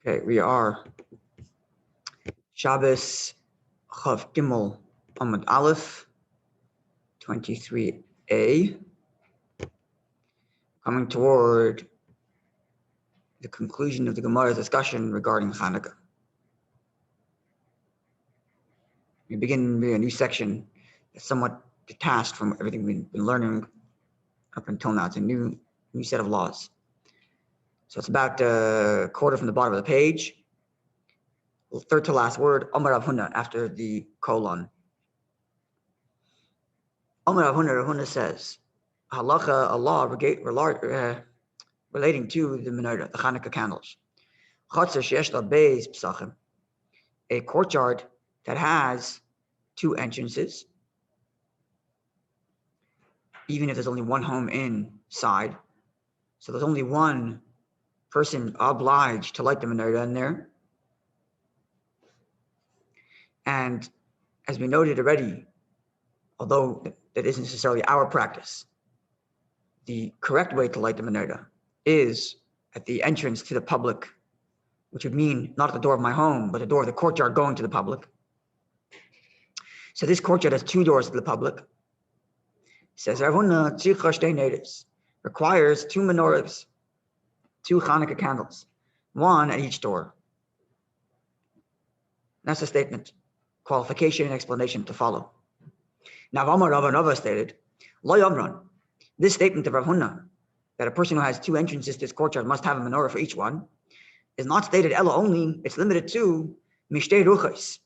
Okay, we are Shabbos Chav Gimel Amud Aleph 23a, coming toward the conclusion of the Gemara's discussion regarding Chanukah. We begin with a new section that's somewhat detached from everything we've been learning up until now. It's a new set of laws. So it's about a quarter from the bottom of the page. Third to last word, Amar Rav Huna, after the colon. Amar Rav Huna says, halacha, a law relating to the menorah, the Chanukah candles. Chatzar sheyesh la beis psachim, a courtyard that has two entrances, even if there's only one home inside. So there's only one person obliged to light the menorah in there. And as we noted already, although that isn't necessarily our practice, the correct way to light the menorah is at the entrance to the public, which would mean not at the door of my home, but the door of the courtyard going to the public. So this courtyard has two doors to the public. It says, requires two menorahs, two Chanukah candles, one at each door. That's a statement, qualification and explanation to follow. Now, Rava stated, Lo Yomron, this statement of Rav Huna, that a person who has two entrances to this courtyard must have a menorah for each one, is not stated Ella only, it's limited to Mishtei Ruchos.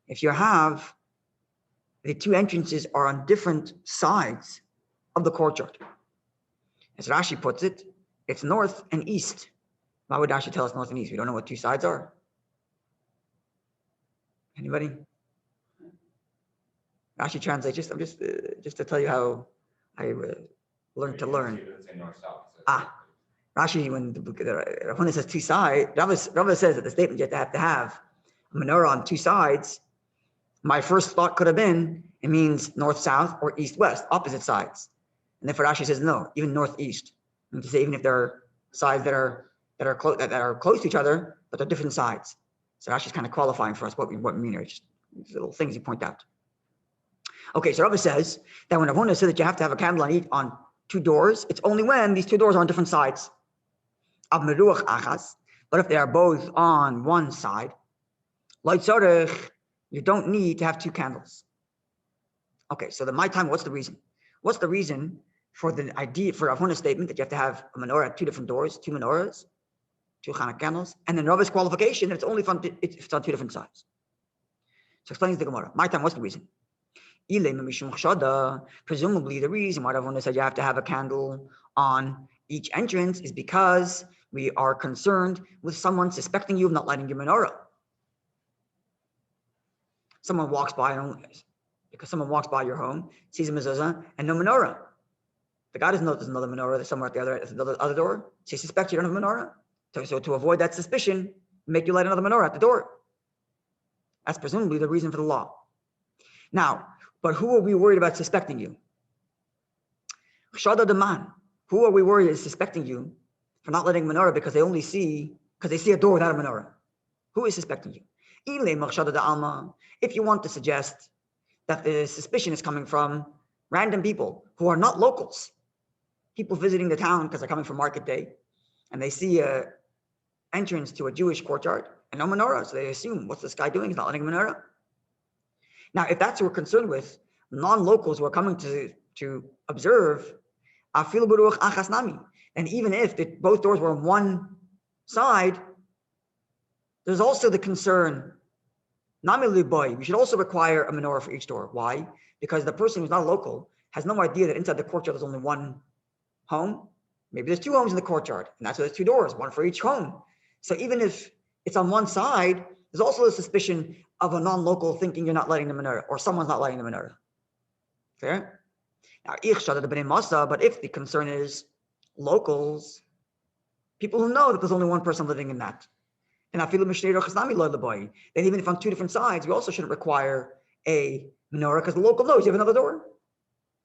If you have the two entrances are on different sides of the courtyard. As Rashi puts it, it's north and east. Why would Rashi tell us north and east? We don't know what two sides are. Anybody? Rashi translates just to tell you how I learned to learn. Rashi, when Rav Huna says two sides, Rabbi says that the statement you have to have a menorah on two sides. My first thought could have been it means north-south or east-west, opposite sides. And then for Rashi says no, even north-east. And to say even if there are sides that are close to each other, but they're different sides. So Rashi's kind of qualifying for us what we mean here. Just these little things you point out. Okay, so Rabbi says that when Rav Huna said that you have to have a candle on two doors, it's only when these two doors are on different sides. But if they are both on one side, you don't need to have two candles. Okay, so my time, what's the reason? What's the reason for the idea for Rav Huna's statement that you have to have a menorah at two different doors, two menorahs, two Chanukah candles, and then Rabbi's qualification that it's only if it's on two different sides. So explains the Gemara. My time, what's the reason? Presumably the reason why Rav Huna said you have to have a candle on each entrance is because we are concerned with someone suspecting you of not lighting your menorah. Someone walks by your home, sees a mezuzah and no menorah. The guy doesn't know there's another menorah that's somewhere at the other door. So he suspects you don't have a menorah. So to avoid that suspicion, make you light another menorah at the door. That's presumably the reason for the law. Now, but who are we worried about suspecting you? Shada the man. Who are we worried is suspecting you for not letting menorah because they see a door without a menorah? Who is suspecting you? If you want to suggest that the suspicion is coming from random people who are not locals, people visiting the town because they're coming for market day, and they see a entrance to a Jewish courtyard and no menorah, so they assume, what's this guy doing? He's not letting a menorah. Now, if that's what we're concerned with, non-locals who are coming to observe, and even if both doors were on one side, there's also the concern, we should also require a menorah for each door. Why? Because the person who's not a local has no idea that inside the courtyard there's only one home. Maybe there's two homes in the courtyard, and that's why there's two doors, one for each home. So even if it's on one side, there's also the suspicion of a non-local thinking you're not lighting the menorah, or someone's not lighting the menorah. Fair? Now, but if the concern is locals, people who know that there's only one person living in that, and then even if on two different sides, we also shouldn't require a menorah because the local knows you have another door.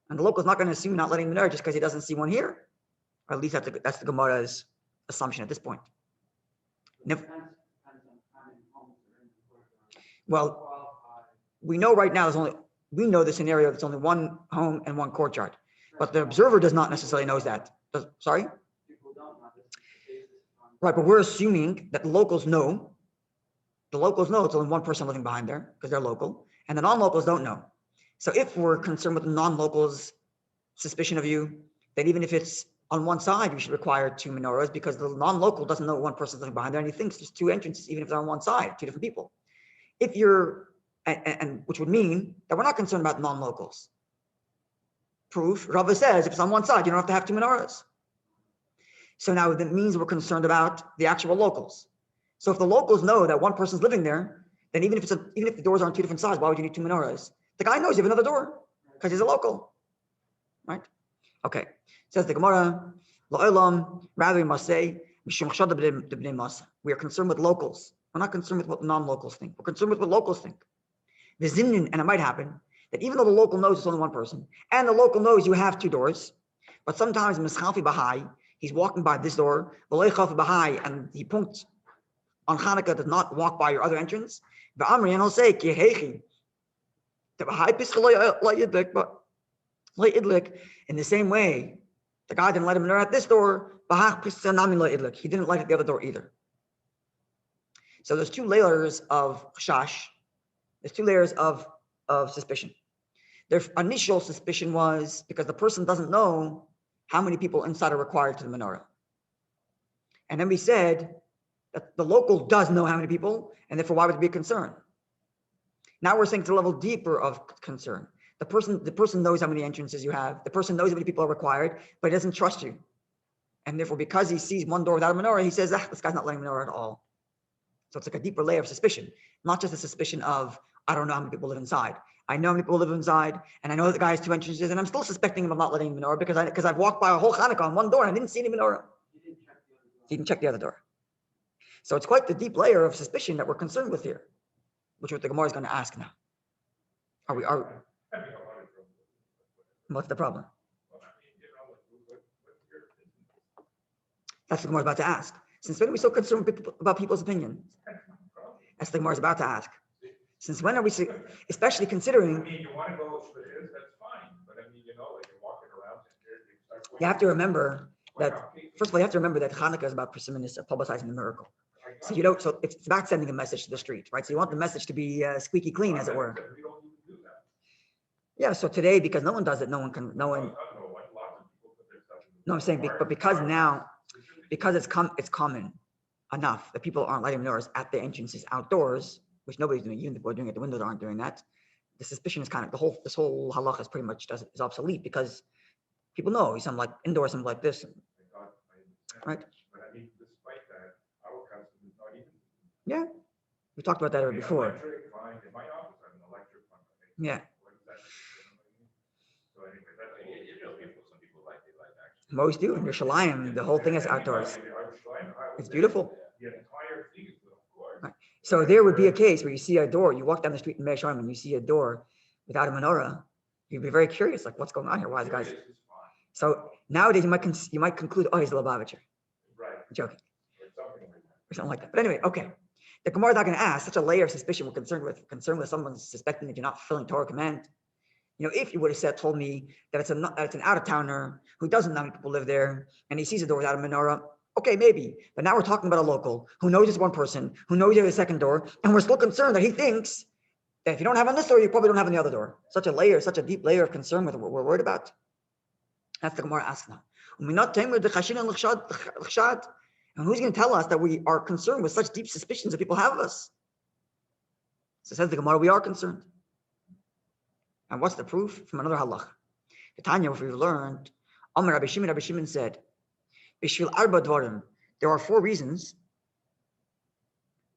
And the local is not going to assume not letting menorah just because he doesn't see one here. Or at least that's the Gemara's assumption at this point. Well, we know right now we know the scenario that's only one home and one courtyard, but the observer does not necessarily know that. Sorry? Right, but we're assuming that the locals know. The locals know it's only one person living behind there because they're local, and the non-locals don't know. So if we're concerned with the non-locals' suspicion of you, then even if it's on one side, you should require 2 menorahs because the non-local doesn't know one person's living behind there, and he thinks there's 2 entrances, even if they're on one side, 2 different people. If you're, and which would mean that we're not concerned about non-locals. Proof, Rabbi says, if it's on one side, you don't have to have 2 menorahs. So now that means we're concerned about the actual locals. So if the locals know that one person's living there, then even if the doors are on 2 different sides, why would you need 2 menorahs? The guy knows you have another door because he's a local, right? Okay. Says the Gemara, La'olam, rather we must say, we are concerned with locals. We're not concerned with what non-locals think. We're concerned with what locals think. The Zinnin, and it might happen that even though the local knows it's only one person, and the local knows you have 2 doors, but sometimes Mischalfi Bahai, he's walking by this door, Bahai, and he punkt on Chanukah does not walk by your other entrance. And he'll say, in the same way, the guy didn't let him know at this door, he didn't light at the other door either. So there's 2 layers of chash. There's 2 layers of suspicion. Their initial suspicion was because the person doesn't know how many people inside are required to the menorah. And then we said that the local does know how many people, and therefore why would it be a concern? Now we're saying to a level deeper of concern. The person knows how many entrances you have. The person knows how many people are required, but he doesn't trust you. And therefore, because he sees one door without a menorah, he says, this guy's not letting menorah at all. So it's like a deeper layer of suspicion, not just a suspicion of, I don't know how many people live inside. I know how many people live inside, and I know that the guy has 2 entrances, and I'm still suspecting him of not letting him menorah because I've walked by a whole Chanukah on one door and I didn't see any menorah. He didn't check the other door. So it's quite the deep layer of suspicion that we're concerned with here, which what the Gemara is going to ask now. What's the problem? That's what the Gemara is about to ask. Since when are we so concerned about people's opinions? That's what the Gemara is about to ask. Since when are we, especially considering? You want to go with it is, that's fine. But like you're walking around. You have to remember that, first of all, you have to remember that Chanukah is about persimmons, publicizing the miracle. So so it's about sending a message to the street, right? So you want the message to be squeaky clean, as it were. Yeah. So today, because no one does it, no one. No, I'm saying, but because it's common enough that people aren't lighting menorahs at the entrances outdoors, which nobody's doing. Even the people doing it, the windows aren't doing that. The suspicion is kind of this whole halacha is pretty much is obsolete because people know some like indoors, some like this, right? But I mean, despite that, our custom is not even. Yeah, we talked about that before. Electric, fine. In my office, I have an electric one. Yeah. So anyway, some people like it like actually. Most do. In your Shalayim, the whole thing is outdoors. It's beautiful. The entire thing is of course. Right. So there would be a case where you see a door, you walk down the street in Mei Sharm and you see a door without a menorah. You'd be very curious, like what's going on here? Why is the guys? So nowadays you might conclude, oh, he's a Lubavitcher. Right. I'm joking. Or something like that. But anyway, okay. The Gemara is not going to ask such a layer of suspicion we're concerned with someone suspecting that you're not fulfilling Torah command. If you would have told me that it's an out-of-towner who doesn't know how many people live there and he sees a door without a menorah, okay, maybe. But now we're talking about a local who knows it's one person, who knows you have a second door, and we're still concerned that he thinks that if you don't have on this door, you probably don't have on the other door. Such a deep layer of concern with what we're worried about. That's the Gemara asks now. And who's going to tell us that we are concerned with such deep suspicions that people have of us? So says the Gemara, we are concerned. And what's the proof? From another halach. The Tanya, if we've learned, Rabbi Shimon said, there are 4 reasons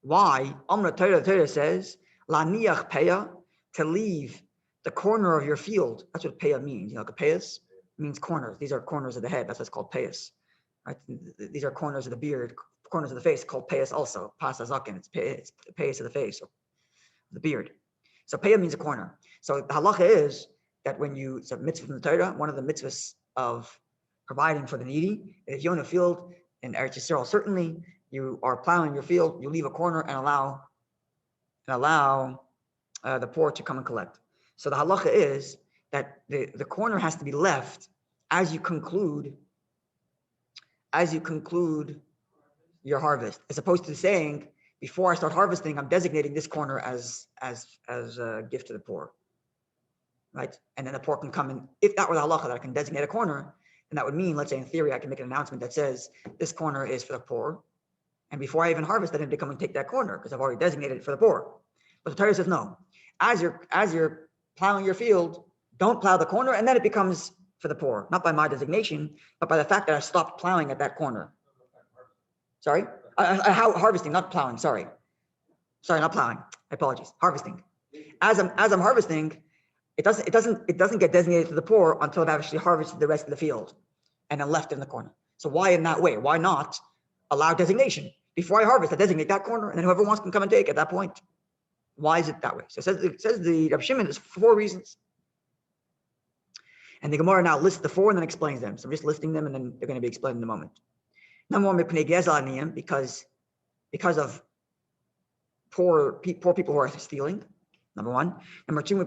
why Torah says, Laniach peya, to leave the corner of your field. That's what peya means. Peyas means corners. These are corners of the head. That's what's called peyas. Right? These are corners of the beard, corners of the face, called peyas also. Pasa zaken, it's peyas of the face, or the beard. So peya means a corner. So the halacha is that when it's a mitzvah from the Torah, one of the mitzvahs of providing for the needy, if you own a field in Eretz Yisrael, certainly you are plowing your field, you leave a corner and allow and allow the poor to come and collect. So the halacha is that the corner has to be left as you conclude your harvest, as opposed to saying, before I start harvesting, I'm designating this corner as a gift to the poor, right? And then the poor can come in. If that were the halacha, that I can designate a corner, then that would mean, let's say in theory, I can make an announcement that says this corner is for the poor, and before I even harvest, then they come and take that corner because I've already designated it for the poor. But the Torah says no. As you're plowing your field, don't plow the corner, and then it becomes for the poor, not by my designation, but by the fact that I stopped plowing at that corner. Sorry, harvesting, not plowing. Sorry, not plowing. I apologize. Harvesting. As I'm harvesting, it doesn't get designated to the poor until I've actually harvested the rest of the field, and then left it in the corner. So why in that way? Why not allow designation before I harvest? I designate that corner, and then whoever wants can come and take at that point. Why is it that way? So it says the Rabbi Shimon, there's 4 reasons. And the Gemara now lists the 4 and then explains them. So I'm just listing them, and then they're going to be explained in a moment. Number 1, because of poor people who are stealing. Number 1. Number 2,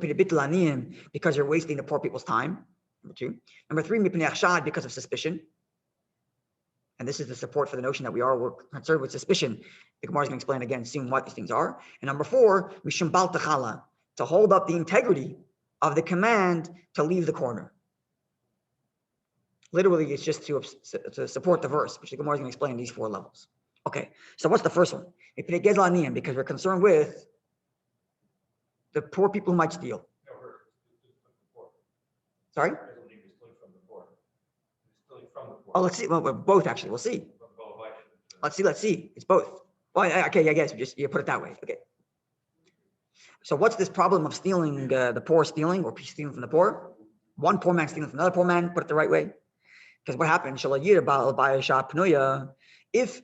because you're wasting the poor people's time. Number 2. Number 3, because of suspicion. And this is the support for the notion that we're concerned with suspicion. The Gemara is going to explain again soon what these things are. And number 4, to hold up the integrity of the command to leave the corner. Literally, it's just to support the verse, which the Gemara is going to explain these 4 levels. Okay, so what's the first one? Because we're concerned with the poor people who might steal. Sorry? Oh, let's see. Well, both actually. We'll see. Let's see. It's both. Well, okay, I guess you put it that way. Okay. So what's this problem of stealing, the poor stealing, or stealing from the poor? One poor man stealing from another poor man, put it the right way. Because what happens? If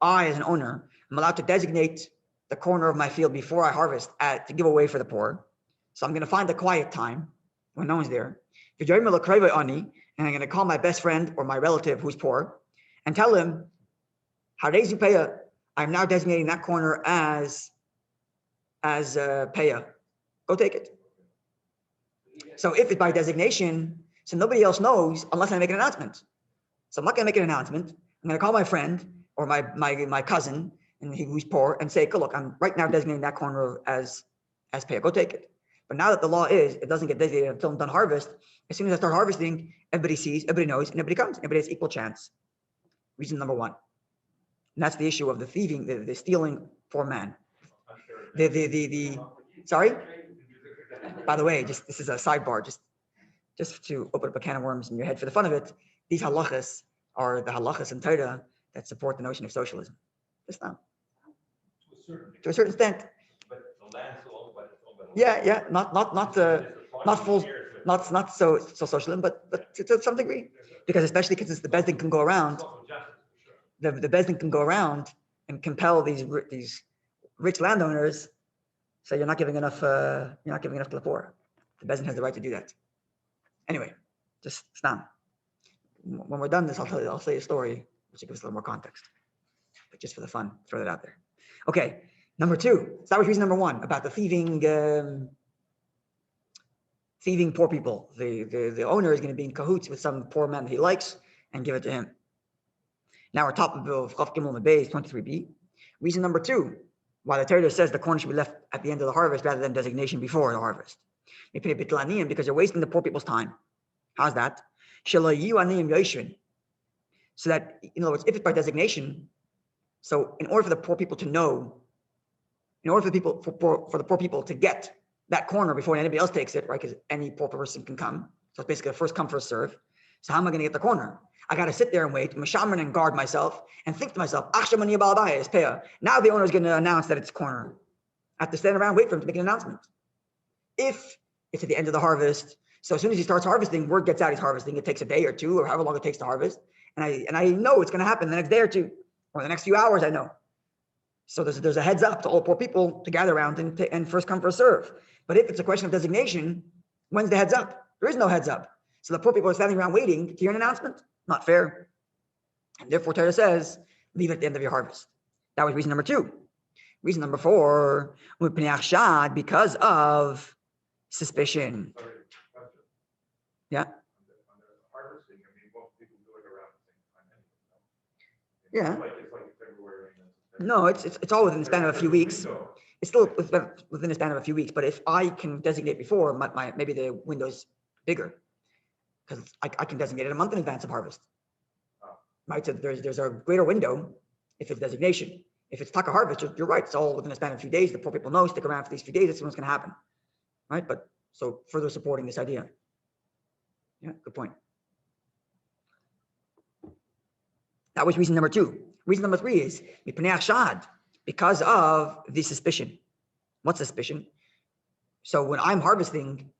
I, as an owner, am allowed to designate the corner of my field before I harvest to give away for the poor, so I'm going to find a quiet time when no one's there, and I'm going to call my best friend or my relative who's poor and tell him, I'm now designating that corner as paya. Go take it. So if it's by designation, so nobody else knows unless I make an announcement. So I'm not going to make an announcement. I'm going to call my friend or my cousin, and who's poor, and say, look, I'm right now designating that corner as paya. Go take it. But now that the law is, it doesn't get designated until I'm done harvest. As soon as I start harvesting, everybody sees, everybody knows, and everybody comes. Everybody has equal chance. Reason number 1. And that's the issue of the thieving, the stealing poor man. Sorry? By the way, this is a sidebar, just to open up a can of worms in your head for the fun of it. These halachas are the halachas in Torah that support the notion of socialism. Just now. To a certain extent. But the land's owned by Yeah, not full, not so socialism, but to some degree, because especially because the Bezdin can go around, the Bezdin can go around and compel these rich landowners. So you're not giving enough to the poor. The Bezdin has the right to do that. Anyway, just stop. When we're done this, I'll say a story which gives us a little more context, but just for the fun, throw that out there. Okay, number 2. So that was reason number 1 about the thieving poor people. The owner is going to be in cahoots with some poor man that he likes and give it to him. Now we're top of Chaf Gimel Mebez 23b. Reason number 2, why the Torah says the corn should be left at the end of the harvest rather than designation before the harvest. Because you're wasting the poor people's time. How's that? So that, in other words, if it's by designation, so in order for the poor people to know, in order for the poor people to get that corner before anybody else takes it, right? Because any poor person can come. So it's basically a first come, first serve. So how am I going to get the corner? I got to sit there and wait, mashaman, and guard myself and think to myself, now the owner is going to announce that it's corner. I have to stand around, wait for him to make an announcement. If it's at the end of the harvest, so as soon as he starts harvesting, word gets out he's harvesting. It takes a day or 2 or however long it takes to harvest. And I know it's going to happen the next day or 2 or the next few hours, I know. So there's a heads up to all poor people to gather around and first come, first serve. But if it's a question of designation, when's the heads up? There is no heads up. So the poor people are standing around waiting to hear an announcement. Not fair. And therefore, Torah says, leave it at the end of your harvest. That was reason number 2. Reason number 4, because of suspicion. Sorry, question. Yeah. On the harvesting, I mean, most people do it around the same time anyway. Yeah. It's like February. No, it's all within the span of a few weeks. Window. It's still within the span of a few weeks. But if I can designate before, maybe the window's bigger, because I can designate it a month in advance of harvest. Right, so there's a greater window if it's designation. If it's taka harvest, you're right. It's all within a span of a few days. The poor people know, stick around for these few days. That's what's going to happen, right? But so further supporting this idea. Yeah, good point. That was reason number 2. Reason number 3 is because of the suspicion. What's suspicion? So when I'm harvesting,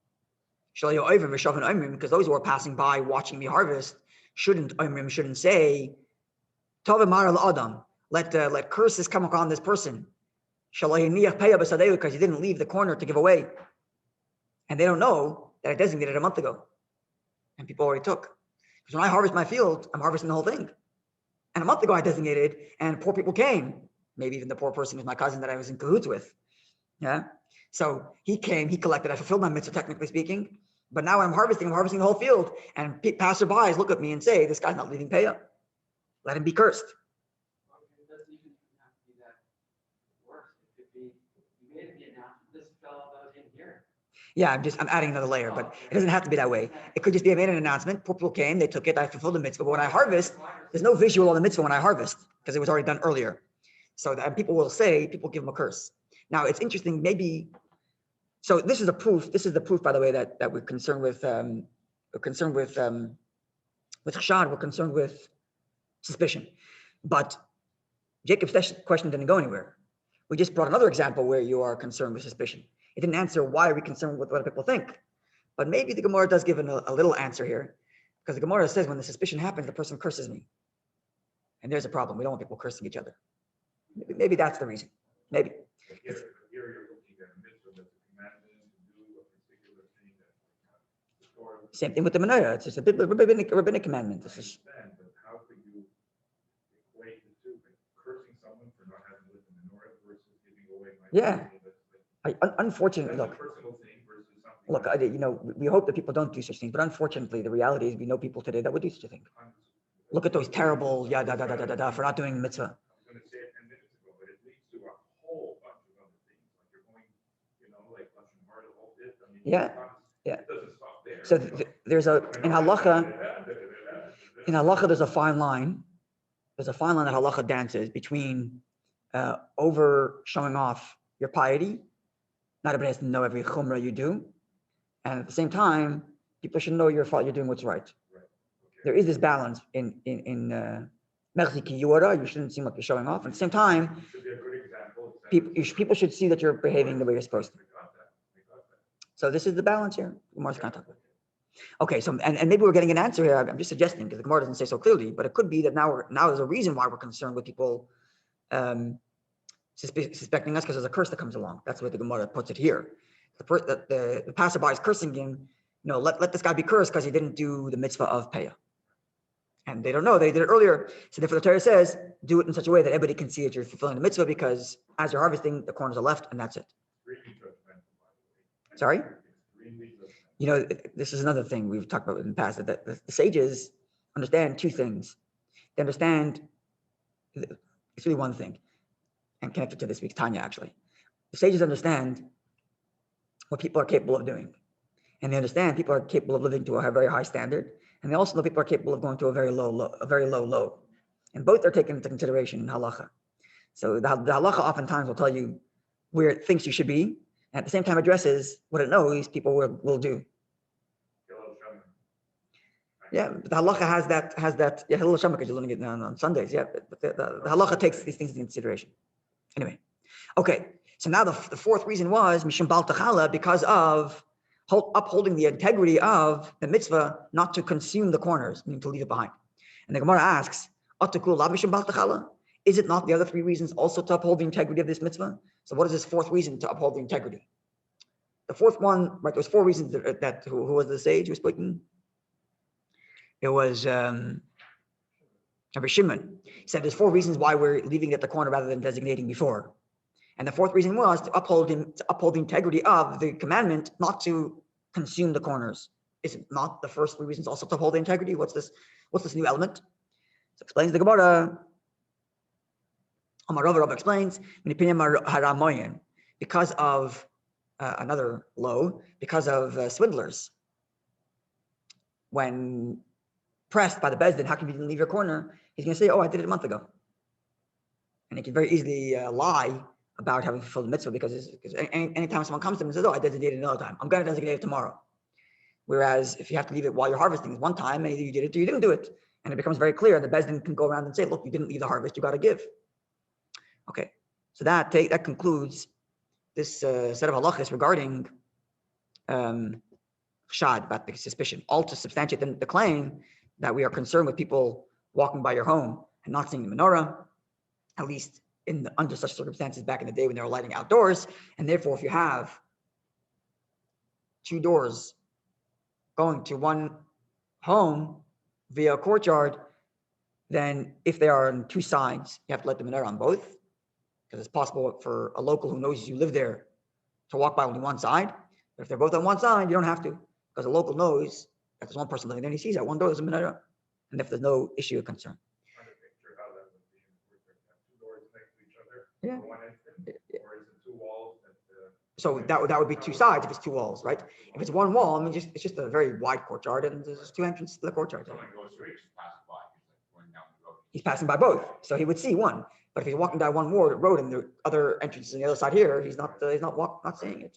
because those who are passing by watching me harvest shouldn't say, Adam, let curses come upon this person, because he didn't leave the corner to give away. And they don't know that I designated a month ago. And people already took. Because when I harvest my field, I'm harvesting the whole thing. And a month ago I designated, and poor people came. Maybe even the poor person was my cousin that I was in cahoots with. Yeah. So he came, he collected, I fulfilled my mitzvah, technically speaking. But now when I'm harvesting the whole field. And passerbys look at me and say, this guy's not leaving payah. Let him be cursed. It doesn't even have to be that worse. It could be, you made the announcement, this fellow that was in here. Yeah, I'm adding another layer, but it doesn't have to be that way. It could just be I made an announcement, poor people came, they took it, I fulfilled the mitzvah. But when I harvest, there's no visual of the mitzvah when I harvest, because it was already done earlier. So that people will say, people give them a curse. Now it's interesting, maybe, so this is the proof, by the way, that we're concerned with chashad, we're concerned with suspicion. But Jacob's question didn't go anywhere. We just brought another example where you are concerned with suspicion. It didn't answer why are we concerned with what people think. But maybe the Gemara does give a little answer here. Because the Gemara says when the suspicion happens, the person curses me. And there's a problem. We don't want people cursing each other. Maybe that's the reason. Maybe. Here you're looking at a mitzvah that's a commandment to do a particular thing that the Torah. Same thing with the menorah. It's just a rabbinic commandment. This is. But how could you equate the two? Like cursing someone for not having lit the menorah versus giving away my Yeah. money? Unfortunately, That's a look. personal thing versus something. Look, we hope that people don't do such things, but unfortunately, the reality is we know people today that would do such a thing. Look at those terrible for not doing mitzvah. I was going to say it 10 minutes ago, but it leads to a whole bunch of other things. Like you're going, like Lashon Hara, the whole bit. I mean, Yeah. It doesn't stop there. So there's in halacha, there's a fine line. There's a fine line that halacha dances between over showing off your piety. Not everybody has to know every chumrah you do, and at the same time, people should know you're doing what's right. Right. Okay. There is this balance in merzi ki yura. You shouldn't seem like you're showing off. At the same time, Should be a good example. people should see that you're behaving the way you're supposed to. I got that. So this is the balance here. Gemara's kind of talking about. Okay, so and maybe we're getting an answer here. I'm just suggesting because the Gemara doesn't say so clearly, but it could be that now there's a reason why we're concerned with people suspecting us because there's a curse that comes along. That's what the Gemara puts it here. The passerby is cursing him. Let this guy be cursed because he didn't do the mitzvah of payah. And they don't know, they did it earlier. So therefore the Torah says, do it in such a way that everybody can see that you're fulfilling the mitzvah because as you're harvesting, the corners are left and that's it. Sorry? This is another thing we've talked about in the past, that the sages understand two things. They understand, it's really one thing, and connected to this week's Tanya actually. The sages understand what people are capable of doing. And they understand people are capable of living to a very high standard. And they also know people are capable of going to a very low low. And both are taken into consideration in halacha. So the halacha oftentimes will tell you where it thinks you should be, and at the same time addresses what it knows people will do. Yeah, but the halacha has that. Yeah, Hillel Shema, because you're learning it on Sundays. Yeah, but the halacha takes these things into consideration. Anyway, okay. So now the fourth reason was mishum bal tachala, because of upholding the integrity of the mitzvah, not to consume the corners, meaning to leave it behind. And the Gemara asks, atakul la mishum bal tachala? Is it not the other three reasons also to uphold the integrity of this mitzvah? So what is this fourth reason to uphold the integrity? The fourth one, right? There was four reasons that who was the sage who was speaking? It was Rabbi Shimon. He said there's four reasons why we're leaving it at the corner rather than designating before. And the fourth reason was to uphold the integrity of the commandment not to consume the corners. Is it not the first three reasons also to uphold the integrity? What's this new element? So explains the Gemara. Rabbi explains, because of another low, because of swindlers. When pressed by the Bezdin, how come you didn't leave your corner? He's going to say, oh, I did it a month ago. And he can very easily lie about having fulfilled the mitzvah because anytime someone comes to him and says, oh, I designated it another time, I'm going to designate it tomorrow. Whereas if you have to leave it while you're harvesting, it's one time, and either you did it or you didn't do it. And it becomes very clear. The Bezdin can go around and say, look, you didn't leave the harvest, you got to give. Okay, so that concludes this set of halachas regarding shad, about the suspicion, all to substantiate the claim that we are concerned with people walking by your home and not seeing the menorah, at least under such circumstances back in the day when they were lighting outdoors. And therefore, if you have two doors going to one home via a courtyard, then if they are on two sides, you have to light the menorah on both, because it's possible for a local who knows you live there to walk by only one side. But if they're both on one side, you don't have to, because the local knows that there's one person living there and he sees that one door is a menorah, and if there's no issue of concern. Trying to picture how that would be if we have two doors next to each other, Yeah. one entrance, or is it two walls? So that would be two sides if it's two walls, right? If it's one wall, I mean, it's just a very wide courtyard, and there's two entrances to the courtyard. Someone goes through, just passes by, he's like going down the road. He's passing by both, so he would see one. But if he's walking down one road and the other entrance is on the other side here, he's not seeing it.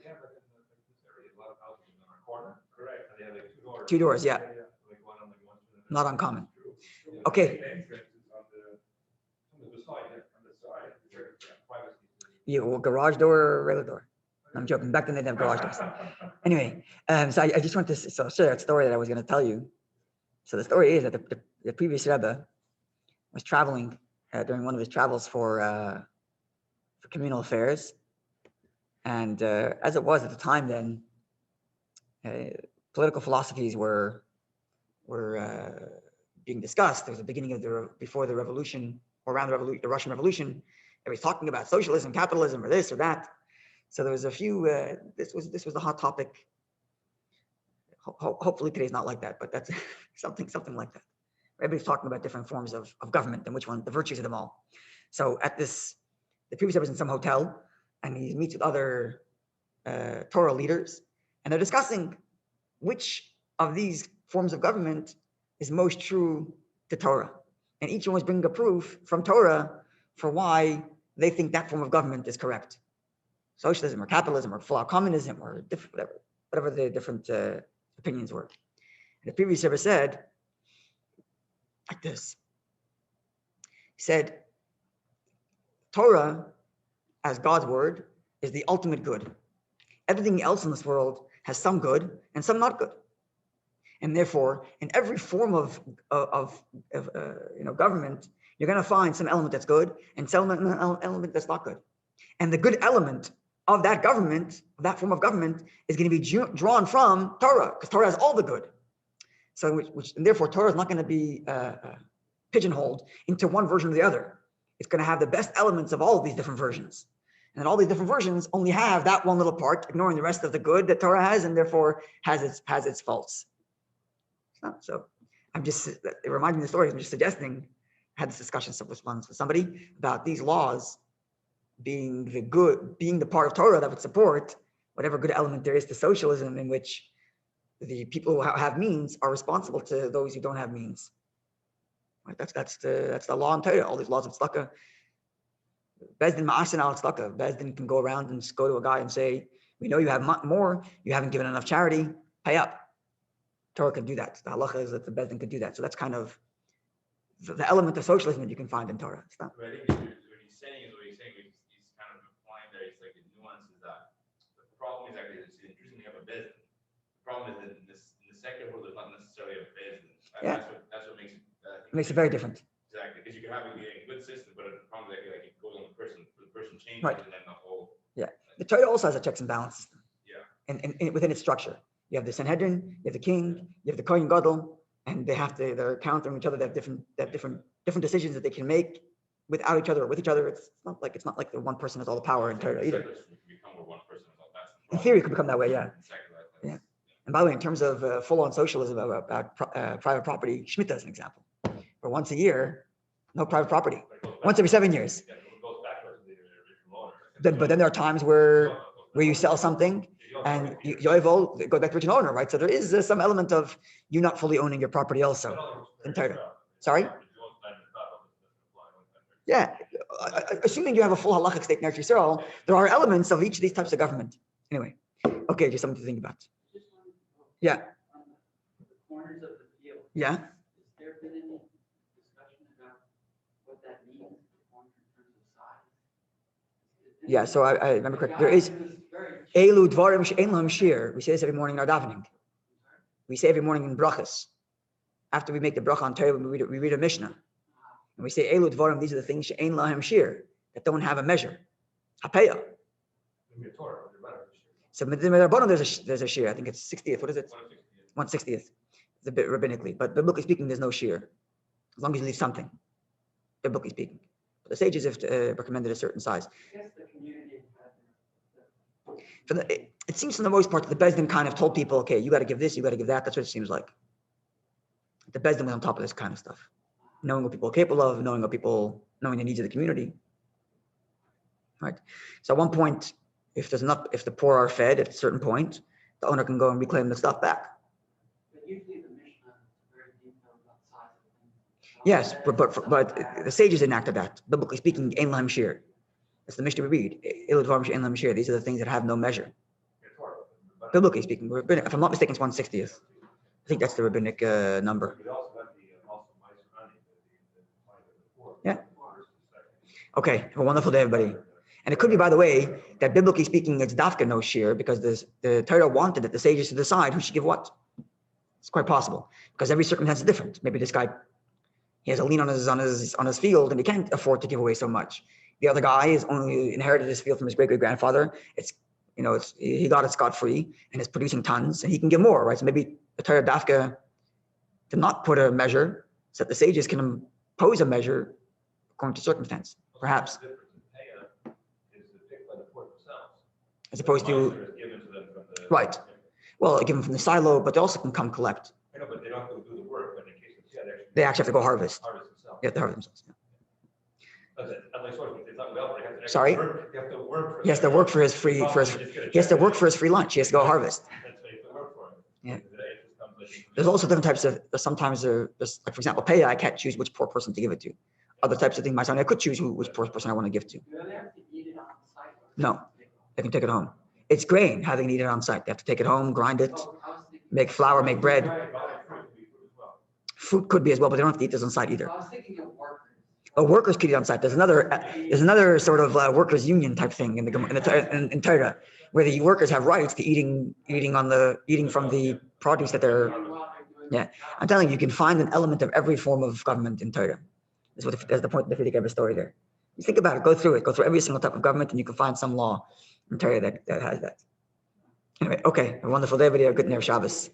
Yeah, but in this area, a lot of houses on a corner. Correct. And they have like two doors. Two doors, yeah. Like one on the one. Not uncommon. Okay. On the side, privacy. Yeah, well, garage door or regular door? I'm joking. Back then they didn't have garage doors. Anyway, so I just want to share that story that I was going to tell you. So the story is that the previous Rebbe was traveling during one of his travels for communal affairs, and as it was at the time, then political philosophies were being discussed. There was the beginning of before the revolution, or around the Russian Revolution. They were talking about socialism, capitalism, or this or that. So there was a few. This was the hot topic. Hopefully today's not like that, but that's something like that. Everybody's talking about different forms of government and which one, the virtues of them all. So the previous was in some hotel, and he meets with other Torah leaders, and they're discussing which of these forms of government is most true to Torah. And each one was bringing a proof from Torah for why they think that form of government is correct. Socialism or capitalism or full-out communism or whatever the different opinions were. And the previous Rebbe said like this. He said, Torah, as God's word, is the ultimate good. Everything else in this world has some good and some not good. And therefore, in every form of government, you're going to find some element that's good and some element that's not good. And the good element of that government, of that form of government, is going to be drawn from Torah, because Torah has all the good. So, and therefore, Torah is not going to be pigeonholed into one version or the other. It's going to have the best elements of all of these different versions. And then all these different versions only have that one little part, ignoring the rest of the good that Torah has, and therefore has its faults. So it reminded me of the story. I'm just suggesting, I had this discussion once with somebody about these laws being the part of Torah that would support whatever good element there is to socialism, in which the people who have means are responsible to those who don't have means. Right? That's the law in Torah. All these laws of tzedakah. Bezdin ma'asin al tzedakah. Bezdin can go around and go to a guy and say, "We know you have more. You haven't given enough charity. Pay up." Torah can do that. The halacha is that the Bezdin could do that. So that's kind of the element of socialism that you can find in Torah. It's not. But I think what he's saying, he's kind of implying that it's like the nuance is that the problem is actually it's interesting to have a Bezdin. The problem is that in the secular world, there's not necessarily a Bezdin. That's what makes it. It makes it very different. Exactly, because you can have a good system, but the problem is that it goes on the person changes, right. And then the whole. Yeah, the Torah also has a checks and balance system. Yeah. And within its structure, you have the Sanhedrin, you have the king, you have the Kohen Gadol, and they're countering each other. They have different decisions that they can make without each other or with each other. It's not like the one person has all the power in Torah either. Become where one person is all that's the In problem. theory, it could become that way, yeah. In secular, Yeah. And by the way, in terms of full-on socialism about private property, Shemitah is an example. For once a year, no private property. Once every 7 years. Yeah, it goes back to the original owner. But then there are times where you sell something and you go back to the original owner, right? So there is some element of you not fully owning your property also in Torah. Sorry? Yeah, assuming you have a full halachic state in Eretz Yisrael, there are elements of each of these types of government. Anyway, okay, just something to think about. Just wanted to know, Yeah, on the corners of the field, yeah. has there been any discussion about what that means, the corner in terms of size? Yeah, so I remember correctly. There The is guy who was very Elu Dvarim She'en Lahem Shir. We say this every morning in our davening. We say every morning in brachas. After we make the bracha on Torah, we read a Mishnah. And we say Elu Dvarim, these are the things She'en Lahem Shir, that don't have a measure. Hapeya. So there's a shear. I think it's 60th. What is it? 160th. It's a bit rabbinically, but biblically speaking, there's no shear, as long as you leave something. Biblically speaking, but the sages have recommended a certain size. I guess the community had For it seems for the most part, the Bezdin kind of told people, okay, you got to give this, you got to give that. That's what it seems like. The Bezdin was on top of this kind of stuff, knowing what people are capable of, knowing the needs of the community. Right. So at one point, if the poor are fed at a certain point, the owner can go and reclaim the stuff back. But usually the Mishnah is very detailed about size of things. Yes, but the sages enacted that. Biblically speaking, Ein Lahem Shir. That's the Mishnah we read. Elu Dvarim She'en Lahem Shir. These are the things that have no measure. Biblically speaking, if I'm not mistaken, it's 160th. I think that's the rabbinic number. Yeah. Okay. Have a wonderful day, everybody. And it could be, by the way, that biblically speaking, it's dafka no shear, because the Torah wanted that the sages to decide who should give what. It's quite possible, because every circumstance is different. Maybe this guy, he has a lien on his field, and he can't afford to give away so much. The other guy is only inherited his field from his great-great-grandfather. He got it scot-free, and is producing tons, and he can give more, right? So maybe the Torah dafka did not put a measure, so that the sages can impose a measure according to circumstance, perhaps. As opposed to, right. Well, given from the silo, but they also can come collect. I know, but they don't have to do the work, but in case it's, yeah, They actually have to go harvest. harvest themselves. They have to harvest themselves. Yeah. That's it. Unless it's not well, they have to actually Sorry? work. They have to work for He has to work for his free, he has to work for his free lunch. He has to go harvest. That's what you have to work for. Yeah. There's There's also different types of, sometimes there's, like for example, pay, I can't choose which poor person to give it to. Other types of things, my son, I could choose which poor person I want to give to. Do they have to eat it on site? No, they can take it home. It's grain, having eaten it on site. They have to take it home, grind it, Oh, I was thinking- make flour, make bread. Fruit could be as well, but they don't have to eat this on site either. I was thinking of workers. But workers could eat on site. There's another sort of workers union type thing in Torah, where the workers have rights to eating from the produce that they're. Yeah, I'm telling you, you can find an element of every form of government in Torah. That's the point of the Frierdiker story there. You think about it, go through every single type of government, and you can find some law in Torah that has that. Anyway, okay, a wonderful day, everybody. A good Ner Shabbos.